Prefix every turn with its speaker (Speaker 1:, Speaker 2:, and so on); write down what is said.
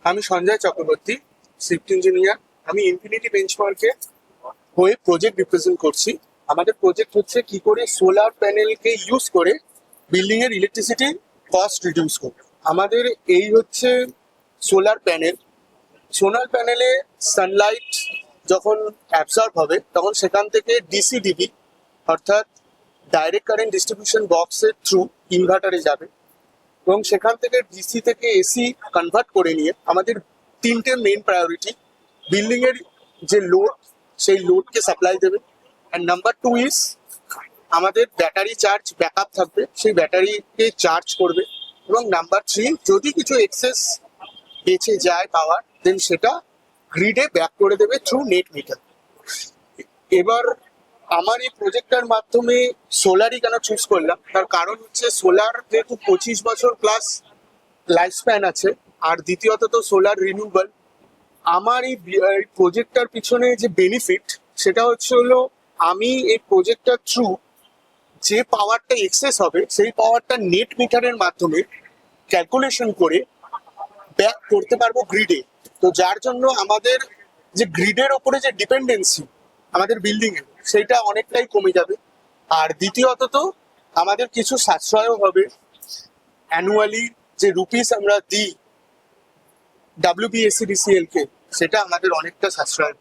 Speaker 1: আমি Sanjay Chakraborty, shift engineer. আমি infinity বেঞ্চমার্কে হয়ে প্রজেক্ট রিপ্রেজেন্ট করছি। আমাদের প্রজেক্ট হচ্ছে কি করে সোলার প্যানেলকে ইউজ করে বিল্ডিং এর ইলেকট্রিসিটি কস্ট রিডিউস করবে। আমাদের এই হচ্ছে সোলার প্যানেল। সোলার প্যানেলে সানলাইট যখন অ্যাবজর্ব হবে তখন সেখান থেকে ডিসি অর্থাৎ ডাইরেক্ট কারেন্ট ডিস্ট্রিবিউশন বক্সের থ্রু ইনভার্টারে যাবে এবং সেখান থেকে ডিসি থেকে এসি কনভার্ট করে নিয়ে আমাদের তিনটে মেইন প্রায়োরিটি: বিল্ডিং এর যে লোড, সেই লোডকে সাপ্লাই দেবে, অ্যান্ড নাম্বার টু ইজ আমাদের ব্যাটারি চার্জ ব্যাকআপ থাকবে, সেই ব্যাটারিকে চার্জ করবে, এবং নাম্বার থ্রি যদি কিছু এক্সেস বেঁচে যায় পাওয়ার, দেন সেটা গ্রিডে ব্যাক করে দেবে থ্রু নেট মিটার। এবার আমার এই প্রজেক্টটার মাধ্যমে সোলারই কেন চুজ করলাম, তার কারণ হচ্ছে সোলার যেহেতু 25 বছর প্লাস লাইফ স্প্যান আছে, আর দ্বিতীয়ত তো সোলার রিনিউয়েবল। আমার এই প্রজেক্টটার পিছনে যে বেনিফিট সেটা হলো আমি এই প্রজেক্টটার থ্রু যে পাওয়ারটা এক্সেস হবে সেই পাওয়ারটা নেট মিটারের মাধ্যমে ক্যালকুলেশন করে ব্যাক করতে পারবো গ্রিডে। তো যার জন্য আমাদের যে গ্রিডের ওপরে যে ডিপেন্ডেন্সি আমাদের বিল্ডিং এ, সেইটা অনেকটাই কমে যাবে। আর দ্বিতীয়ত তো আমাদের কিছু সাশ্রয়ও হবে। অ্যানুয়ালি যে রুপিস আমরা দিই WBSCDCL কে, সেটা আমাদের অনেকটা সাশ্রয়।